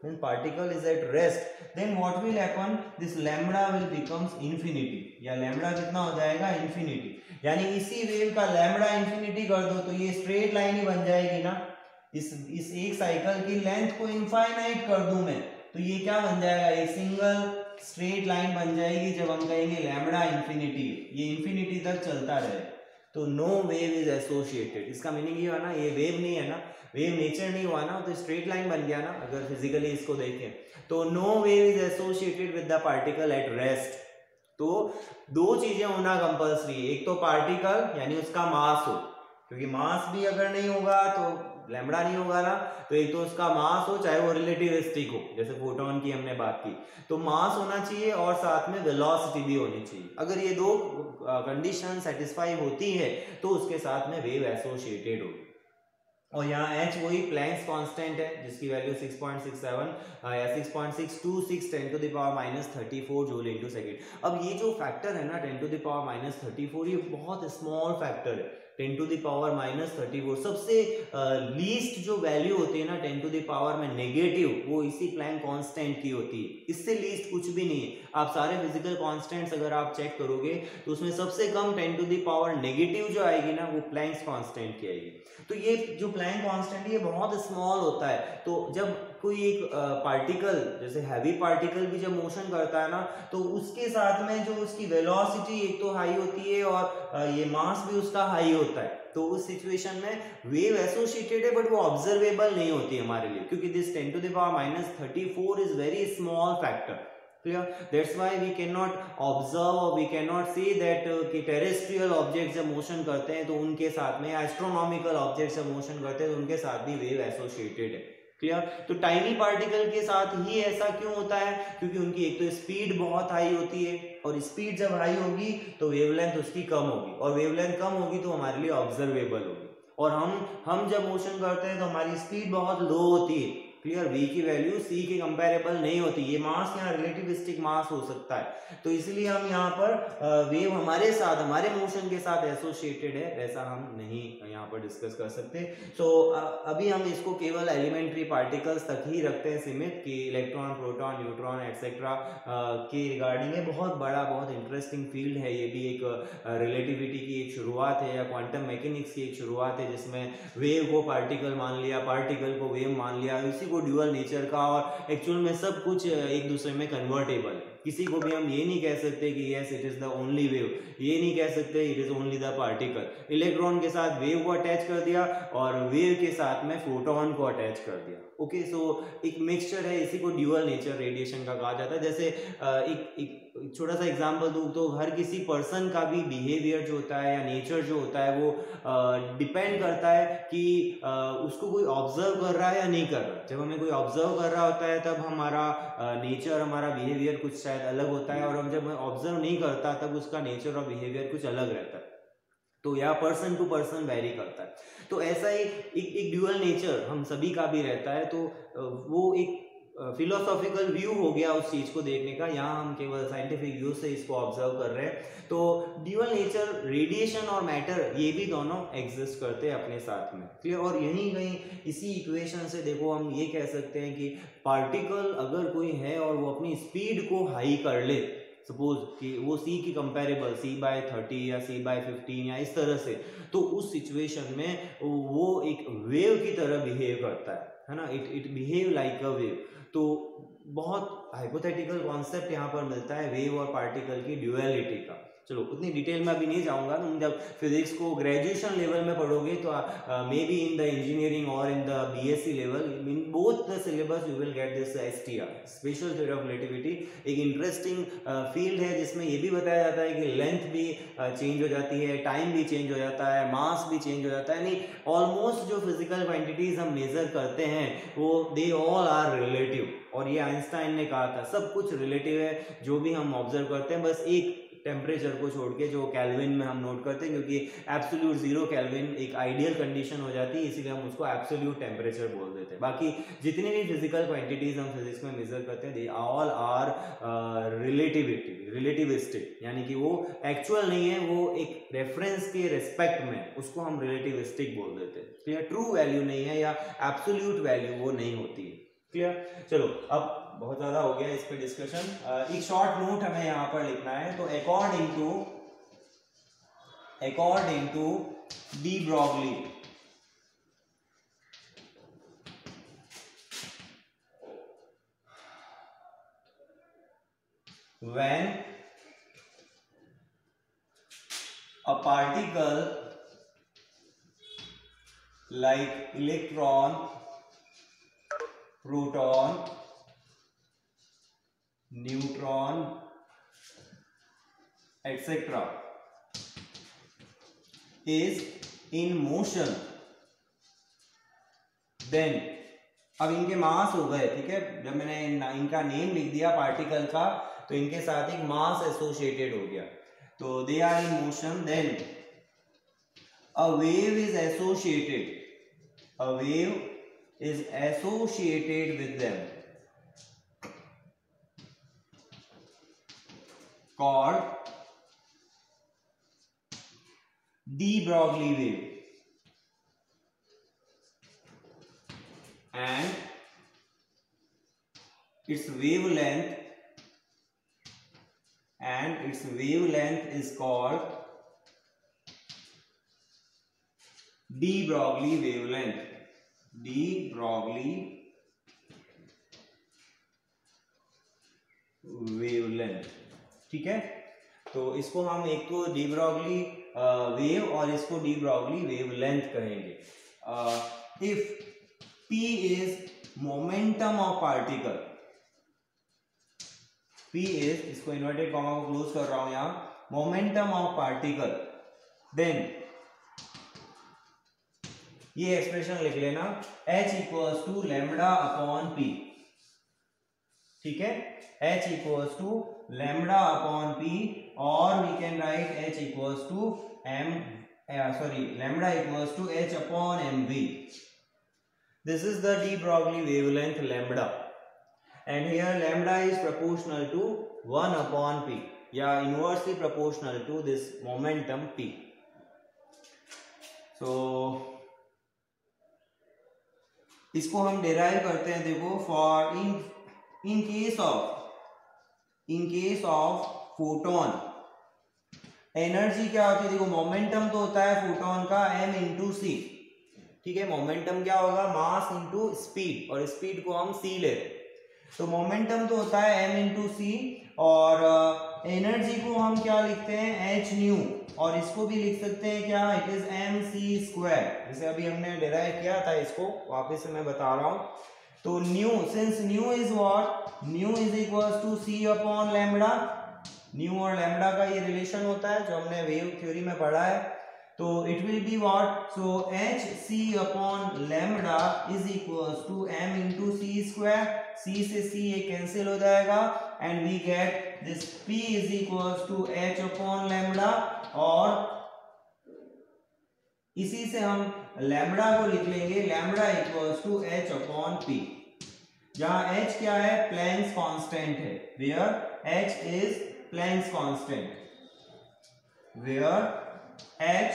when particle is at rest then what will happen, this lambda will becomes infinity, या lambda कितना हो जाएगा, infinity। यानी इसी वेव का lambda infinity कर दो तो ये स्ट्रेट लाइन ही बन जाएगी ना। इस एक साइकिल की लेंथ को इनफाइनाइट कर दूं मैं तो ये क्या बन जाएगा, एक सिंगल स्ट्रेट लाइन बन जाएगी जब हम कहेंगे लैम्बडा इंफिनिटी, ये इंफिनिटी तक चलता रहे। तो नो वेव इज एसोसिएटेड, इसका मीनिंग ये हुआ ना, ये वेव नहीं है ना, वेव नेचर नहीं हुआ ना, तो स्ट्रेट लाइन बन गया ना अगर फिजिकली इसको देखें। तो no wave is associated with the particle at rest. तो दो चीजें होना कंपल्सरी है, एक तो पार्टिकल यानी उसका मास हो, क्योंकि मास भी अगर नहीं होगा तो लैम्बडा नहीं होगा ना, तो एक तो उसका मास हो चाहे वो रिलेटिविस्टिक हो, जैसे फोटोन की हमने बात की, तो मास होना चाहिए और साथ में वेलोसिटी भी होनी चाहिए। अगर ये दो कंडीशन सेटिस्फाई होती है तो उसके साथ में वेव एसोसिएटेड होगी। और यहाँ h वही प्लैंक्स कांस्टेंट है जिसकी वैल्यू 6.67 या 6.626 10 to the power minus 34 joule into second. अब ये जो फैक्टर है ना 10 टू द पावर माइनस 34, ये बहुत स्मॉल फैक्टर है। 10 टू द पावर माइनस 34 सबसे लीस्ट जो वैल्यू होती है ना 10 टू द पावर में नेगेटिव, वो इसी प्लैंक कांस्टेंट की होती है, इससे लीस्ट कुछ भी नहीं है। आप सारे फिजिकल कांस्टेंट्स अगर आप चेक करोगे तो उसमें सबसे कम 10 टू द पावर नेगेटिव जो आएगी ना वो प्लैंक्स कांस्टेंट की आएगी। तो ये जो प्लैंक कांस्टेंट है ये बहुत स्मॉल होता है। तो जब कोई एक पार्टिकल जैसे हैवी पार्टिकल भी जब मोशन करता है ना तो उसके साथ में जो उसकी वेलोसिटी एक तो हाई होती है और ये मास भी उसका हाई होता है, तो उस सिचुएशन में वेव एसोसिएटेड है बट वो ऑब्जर्वेबल नहीं होती हमारे लिए, क्योंकि this 10 to the power minus 34 is very small factor. Clear? That's why we cannot observe or we cannot say that कि terrestrial objects जब मोशन करते हैं तो उनके साथ में, एस्ट्रोनॉमिकल ऑब्जेक्ट्स जब मोशन करते हैं तो उनके साथ भी वेव एसोसिएटेड है। क्लियर? तो टाइनी पार्टिकल के साथ ही ऐसा क्यों होता है, क्योंकि उनकी एक तो स्पीड बहुत हाई होती है और स्पीड जब हाई होगी तो वेवलेंथ उसकी कम होगी और वेवलेंथ कम होगी तो हमारे लिए ऑब्जर्वेबल होगी। और हम जब मोशन करते हैं तो हमारी स्पीड बहुत लो होती है। क्लियर? v की वैल्यू c के कंपैरेबल नहीं होती, ये मास यहाँ रिलेटिविस्टिक मास हो सकता है, तो इसलिए हम यहाँ पर वेव हमारे साथ, हमारे मोशन के साथ एसोसिएटेड है वैसा हम नहीं यहाँ पर डिस्कस कर सकते। सो अभी हम इसको केवल एलिमेंट्री पार्टिकल्स तक ही रखते हैं सीमित, कि इलेक्ट्रॉन, प्रोटॉन, न्यूट्रॉन एटसेट्रा के रिगार्डिंग है। बहुत बड़ा, बहुत इंटरेस्टिंग फील्ड है ये भी। एक रिलेटिविटी की एक शुरुआत है या क्वांटम मैकेनिक्स की एक शुरुआत है जिसमें वेव को पार्टिकल मान लिया, पार्टिकल को वेव मान लिया, इसी को ड्यूअल नेचर का, और एक्चुअल में सब कुछ एक दूसरे में कन्वर्टेबल है। किसी को भी हम ये नहीं कह सकते कि yes it is the only wave, ये नहीं कह सकते it is only the particle. Electron के साथ वेव को अटैच कर दिया और वेव के साथ में फोटोन को अटैच कर दिया। ओके, सो एक मिक्सचर है, इसी को ड्यूअल नेचर रेडिएशन का कहा जाता है। जैसे एक छोटा सा एग्जांपल दूं तो हर किसी पर्सन का भी बिहेवियर जो होता है या नेचर जो होता है वो डिपेंड करता है कि उसको कोई ऑब्जर्व कर रहा है या नहीं कर रहा। जब हमें कोई ऑब्जर्व कर रहा होता है तब हमारा नेचर, हमारा बिहेवियर कुछ शायद अलग होता है, और हम जब ऑब्जर्व नहीं करता तब उसका नेचर और बिहेवियर कुछ अलग रहता है। तो या पर्सन टू पर्सन वेरी करता है। तो ऐसा ही एक ड्यूअल नेचर हम सभी का भी रहता है। तो वो एक फिलोसॉफिकल व्यू हो गया उस चीज को देखने का। यहाँ हम केवल साइंटिफिक व्यू से इसको ऑब्जर्व कर रहे हैं। तो ड्यूअल नेचर, रेडिएशन और मैटर, ये भी दोनों एग्जिस्ट करते हैं अपने साथ में। क्लियर? और यहीं कहीं इसी इक्वेशन से देखो हम ये कह सकते हैं कि पार्टिकल अगर कोई है और वो अपनी स्पीड को हाई कर ले, सपोज कि वो c की कंपेरेबल c/30 या c/15 या इस तरह से, तो उस सिचुएशन में वो एक वेव की तरह बिहेव करता है है ना, it behave like a wave. तो बहुत हाइपोथेटिकल कॉन्सेप्ट यहाँ पर मिलता है वेव और पार्टिकल की ड्यूअलिटी का। चलो उतनी डिटेल में अभी नहीं जाऊंगा, तुम जब फिजिक्स को ग्रेजुएशन लेवल में पढ़ोगे तो may be in the engineering और in the BSc level, in both the syllabus you will get this STR, special theory of relativity. एक इंटरेस्टिंग फील्ड है जिसमें ये भी बताया जाता है कि लेंथ भी चेंज हो जाती है, टाइम भी चेंज हो जाता है, मास भी चेंज हो जाता है, यानी ऑलमोस्ट जो फिजिकल क्वांटिटीज हम मेजर करते हैं वो दे ऑल आर रिलेटिव। और ये आइंस्टाइन ने कहा था सब कुछ रिलेटिव है, जो भी हम ऑब्जर्व करते हैं, बस एक टेम्परेचर को छोड़ के जो केल्विन में हम नोट करते हैं, क्योंकि एब्सोल्यूट जीरो केल्विन एक आइडियल कंडीशन हो जाती है, इसीलिए हम उसको एब्सोल्यूट टेम्परेचर बोल देते हैं। बाकी जितनी भी फिजिकल क्वांटिटीज हम फिजिक्स में मेजर करते हैं दे ऑल आर रिलेटिविस्टिक, यानी कि वो एक्चुअल नहीं है, वो एक रेफरेंस के रिस्पेक्ट में उसको हम रिलेटिविस्टिक बोल देते हैं। क्लियर, ट्रू वैल्यू नहीं है या एब्सोल्यूट वैल्यू वो नहीं होती है। क्लियर, चलो अब बहुत ज्यादा हो गया इस पे डिस्कशन। एक शॉर्ट नोट हमें यहाँ पर लिखना है। तो according to de Broglie, when a particle like electron, proton, neutron, etc. is in motion, then, अब इनके मास हो गए, ठीक है, जब मैंने इनका नेम लिख दिया पार्टिकल का तो इनके साथ एक मास एसोसिएटेड हो गया, तो they are in motion, then a wave is associated, a wave is associated with them, called de Broglie wave, and its wavelength is called de Broglie wavelength, de Broglie wavelength, ठीक है। तो इसको हम एक तो डी ब्रॉगली वेव और इसको de Broglie wavelength कहेंगे। If P is momentum of particle, P is, इसको इन्वर्टेड कॉमा को क्लोज कर रहा हूं यहां, मोमेंटम ऑफ पार्टिकल, देन ये एक्सप्रेशन लिख लेना H equals to lambda upon P, ठीक है, H equals to lambda upon P, और we can write H equals to lambda equals to H upon mv. This is the de Broglie wavelength lambda, and here lambda is proportional to 1 upon P, या inversely proportional to this momentum P. So इसको हम derive करते हैं, देखो, for in case of photon energy क्या होती है, देखो मोमेंटम तो होता है फोटोन का m इंटू सी, ठीक है, मोमेंटम क्या होगा, मास इंटू स्पीड, और स्पीड को हम c लेते हैं, तो मोमेंटम तो होता है m इंटू सी, और एनर्जी को हम क्या लिखते हैं, h न्यू, और इसको भी लिख सकते हैं क्या, इट इज mc स्क्वायर, जैसे अभी हमने डिराइव किया था, इसको वापस से मैं बता रहा हूं। तो nu, since nu is what, nu is equals to c upon lambda, nu और लैम्बडा का ये रिलेशन होता है जो हमने वेव थ्योरी में पढ़ा है, तो it will be what, so h c upon lambda is equals to m into c square, c से c ये कैंसिल हो जाएगा, and we get this p is equals to h upon lambda, और इसी से हम लैम्बडा को लिख लेंगे, lambda equals to h upon p, जहां h क्या है, प्लैंक्स कांस्टेंट है, where h is Planck's constant, where h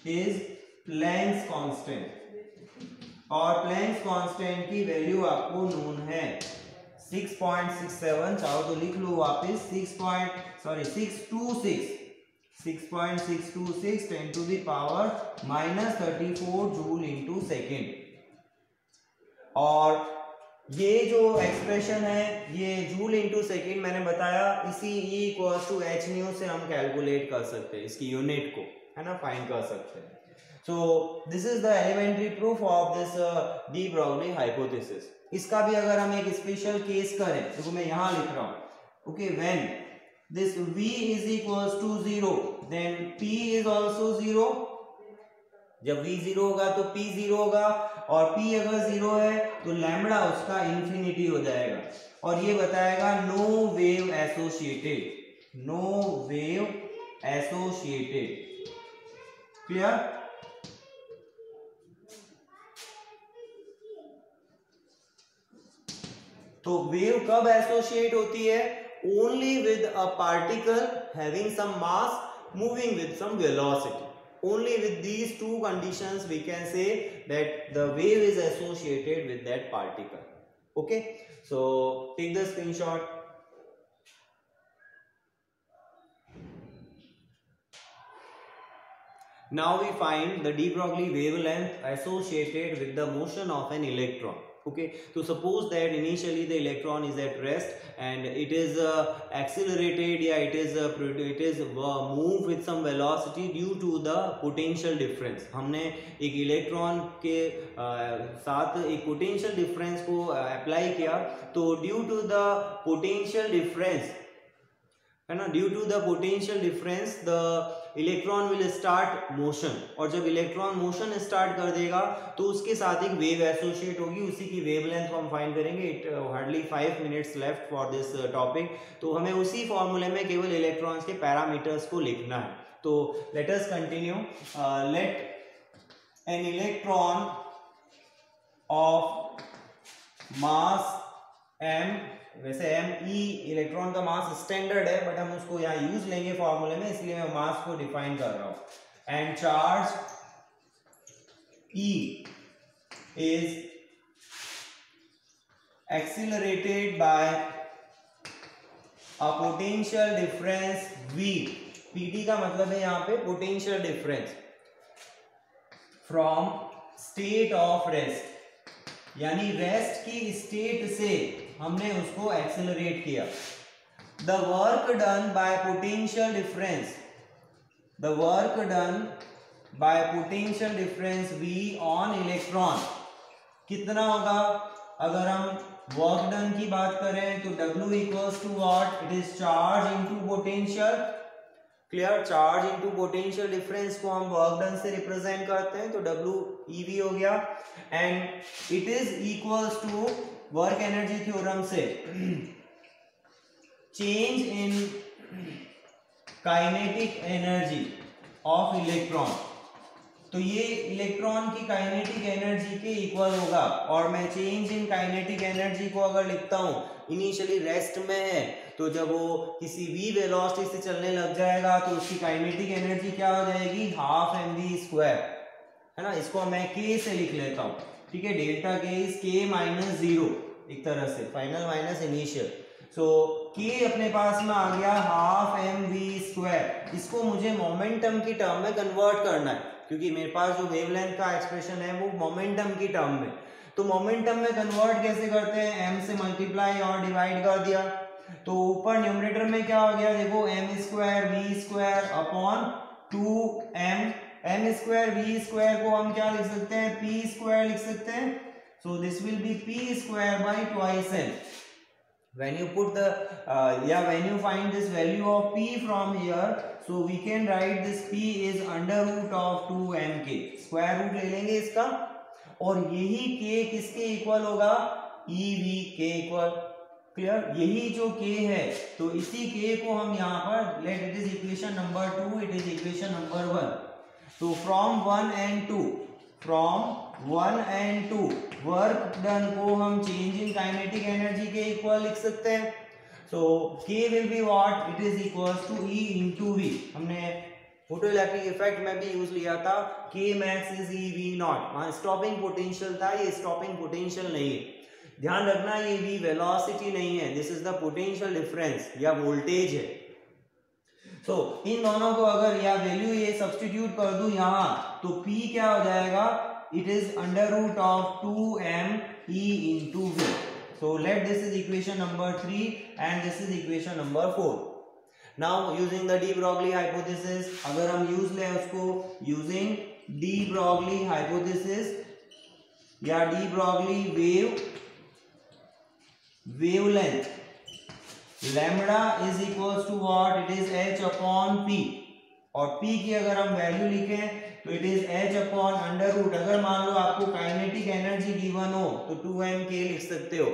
is Planck's constant, और प्लैंक्स कांस्टेंट की वैल्यू आपको नोन है 6.67, चाहो तो लिख लो वापस, 6.626 10 to the power -34 joule into second, और ये जो एक्सप्रेशन है ये जूल इंटू सेकेंड मैंने बताया, इसी E equals to h nu से हम कैलकुलेट कर सकते हैं, इसकी यूनिट को, है ना, फाइंड कर सकते हैं. So this is the elementary proof of this de Broglie hypothesis. इसका भी अगर हम एक स्पेशल केस करें, देखो मैं यहाँ लिख रहा हूँ, okay, when this V is equals to 0 then P is also 0. जब V 0 होगा तो P 0 होगा, और P अगर 0 है तो लैम्बडा उसका इंफिनिटी हो जाएगा, और ये बताएगा no wave associated, no wave associated. Clear? तो वेव कब एसोसिएट होती है? Only with a particle having some mass moving with some velocity. Only with these two conditions we can say that the wave is associated with that particle. Okay, so take the screenshot. Now we find the de Broglie wavelength associated with the motion of an electron. Okay, so suppose that initially the electron is at rest and it is accelerated, it is moved with some velocity due to the potential difference. हमने एक electron के साथ एक potential difference को apply किया, तो due to the potential difference, है ना, due to the potential difference the electron will start motion, और जब इलेक्ट्रॉन मोशन स्टार्ट कर देगा तो उसके साथ एक वेव एसोसिएट होगी, उसी की वेवलेंथ को हम फाइंड करेंगे. It hardly 5 minutes left for this topic, तो हमें उसी फॉर्मूले में केवल इलेक्ट्रॉन्स के पैरामीटर्स को लिखना है. तो let us continue. Let an electron of mass m, वैसे m e इलेक्ट्रॉन का मास स्टैंडर्ड है बट हम उसको यहाँ यूज लेंगे फॉर्मूले में, इसलिए मैं मास को डिफाइन कर रहा हूं. And charge E is accelerated by a potential difference V. PD का मतलब है यहाँ पे potential difference from state of rest, यानी रेस्ट की स्टेट से हमने उसको एक्सेलरेट किया. The work done by potential difference, the work done by potential difference V on electron कितना होगा? अगर हम वर्क डन की बात करें तो W equals to what? It is charge into potential. Clear? Charge into potential difference को हम वर्क डन से रिप्रेजेंट करते हैं, तो W EV हो गया. And it is equals to work energy theorem से change in kinetic energy of electron. तो ये इलेक्ट्रॉन की काइनेटिक एनर्जी के इक्वल होगा. और मैं चेंज इन काइनेटिक एनर्जी को अगर लिखता हूं, इनिशियली रेस्ट में है, तो जब वो किसी v वेलोसिटी से चलने लग जाएगा तो उसकी काइनेटिक एनर्जी क्या हो जाएगी? हाफ mv², है ना. इसको मैं k से लिख लेता हूं, ठीक है. Delta k is k minus 0, एक तरह से फाइनल माइनस इनिशियल. सो k अपने पास में आ गया हाफ mv². इसको मुझे मोमेंटम की टर्म में कन्वर्ट करना है, क्योंकि मेरे पास जो वेवलेंथ का एक्सप्रेशन है वो मोमेंटम की टर्म में. तो मोमेंटम में कन्वर्ट कैसे करते हैं? m से मल्टीप्लाई और डिवाइड कर दिया, तो ऊपर न्यूमरेटर में क्या हो गया? देखो m² v² upon 2m. m²v² को हम क्या लिख सकते हैं? p² लिख सकते हैं. So this will be p² by twice m. When you put the when you find this value of p from here, so we can write this p is under root of 2mk. Square root ले लेंगे इसका, और यही k किसके equal होगा? ev के equal. Clear? यही जो k है, तो इसी k को हम यहाँ पर let it is equation number 2, it is equation number 1. तो from 1 and 2, from 1 and 2 work done को हम चेंज इन काइनेटिक एनर्जी के इक्वल लिख सकते हैं. So k will be what? It is equals to E into V. हमने photo electric effect में भी यूज लिया था, k max is EV naught. वहां स्टॉपिंग पोटेंशियल था, ये स्टॉपिंग पोटेंशियल नहीं है. ध्यान रखना, ये V वेलोसिटी नहीं है, this is the potential difference या वोल्टेज है. तो इन दोनों को अगर या वैल्यू ये सब्स्टिट्यूट कर दूं यहाँ, तो P क्या हो जाएगा? It is under root of 2m E into V. So let this is equation number 3 and this is equation number 4. Now using the de Broglie hypothesis, अगर हम यूज लें उसको using de Broglie hypothesis या de Broglie wavelength, lambda is equals to what? It is h upon p. और p की अगर हम value लिखें तो it is h upon under root, अगर मान लो आपको काइनेटिक एनर्जी गिवन हो तो 2m k लिख सकते हो,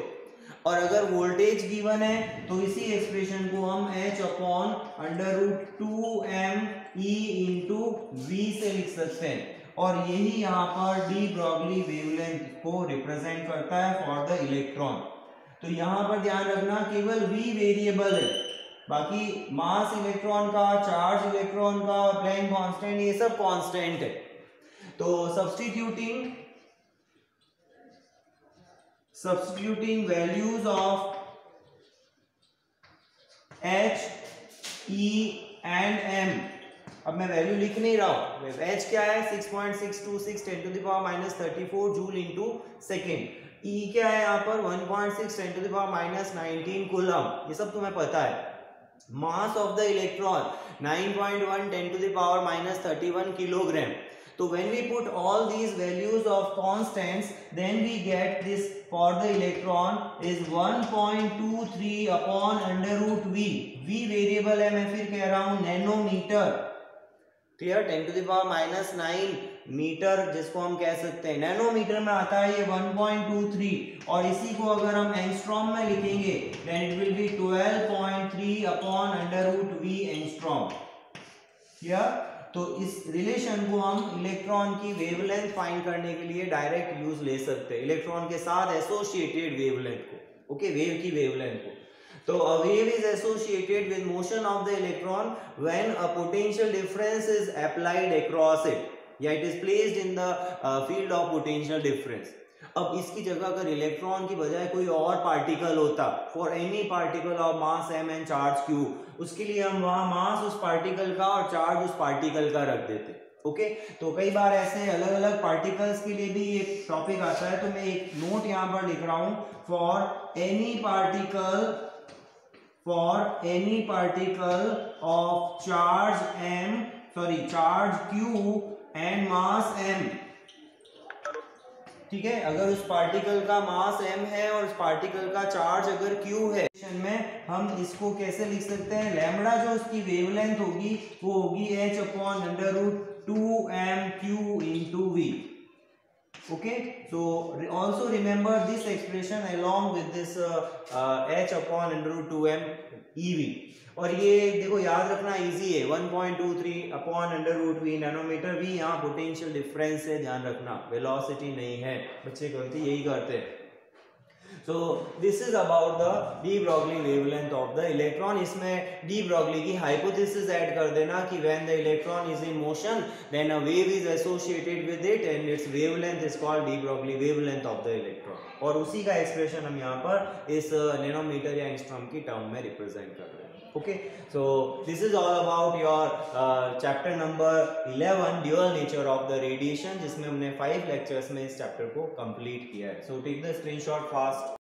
और अगर वोल्टेज गिवन है तो इसी एक्सप्रेशन को हम h upon under root 2m e into v से लिख सकते हैं, और यही यहाँ पर डी ब्रॉगली वेवलेंथ को रिप्रेजेंट करता है फॉर द इलेक्ट्रॉन। तो यहाँ पर ध्यान रखना केवल v वेरिएबल है, बाकी मास इलेक्ट्रॉन का, चार्ज इलेक्ट्रॉन का और प्लैंक कांस्टेंट ये सब कांस्टेंट है। तो substituting values of h, e and m, अब मैं वैल्यू लिख नहीं रहा हूं, h क्या है 6.626 10 to the power -34 joule into second, e क्या है यहाँ पर 1.6 10 to the power -19 कूलम, ये सब तुम्हें पता है। Mass of the electron 9.1 10 to the power -31 kilogram. So when we put all these values of constants, then we get this for the electron is 1.23 upon under root v. v variable है, मैं फिर कह रहा हूं nanometre, clear, 10 to the power -9 metre जिसको हम कह सकते हैं, नैनोमीटर में आता है ये 1.23, और इसी को अगर हम एंगस्ट्रॉम में लिखेंगे then it will be 12.3 upon under root v angstrom. Clear? तो इस रिलेशन को हम इलेक्ट्रॉन की वेवलेंथ फाइंड करने के लिए डायरेक्ट यूज ले सकते हैं, इलेक्ट्रॉन के साथ एसोसिएटेड वेवलेंथ को, ओके, वेव की वेवलेंथ को। तो a wave is associated with motion of the electron when a potential difference is applied across it, या it is placed in the field of potential difference। अब इसकी जगह अगर electron की बजाय कोई और पार्टिकल होता, for any particle of mass m and charge q, उसके लिए हम वहां मास उस पार्टिकल का और चार्ज उस पार्टिकल का रख देते, ओके। तो कई बार ऐसे अलग अलग पार्टिकल्स के लिए भी एक टॉपिक आता है, तो मैं एक नोट यहाँ पर लिख रहा हूं, for any particle of charge q and mass m, ठीक है, अगर उस पार्टिकल का मास m है और उस पार्टिकल का चार्ज अगर q है, में हम इसको कैसे लिख सकते हैं, लैम्बडा जो उसकी वेवलेंथ होगी वो होगी h upon under root 2m q into v, okay. So also remember this expression along with this h upon under root 2m ev, और ये देखो याद रखना इजी है, 1.23 upon under root v nanometre, v यहाँ पोटेंशियल डिफरेंस है, ध्यान रखना, वेलोसिटी नहीं है, बच्चे गलती यही करते हैं। So this is about the de Broglie wavelength of the electron. इसमें डी ब्रॉगली की हाइपोथेसिस ऐड कर देना कि when the electron is in motion then a wave is associated with it and its wavelength is called de Broglie wavelength of the electron, और उसी का expression हम यहाँ पर इस नैनोमीटर या एंगस्ट्रॉम की टर्म में रिप्रेजेंट कर रहे हैं। Okay, so this is all about your chapter number 11 dual nature of the radiation, जिसमें हमने 5 lectures में इस chapter को complete किया है। So take the screenshot fast.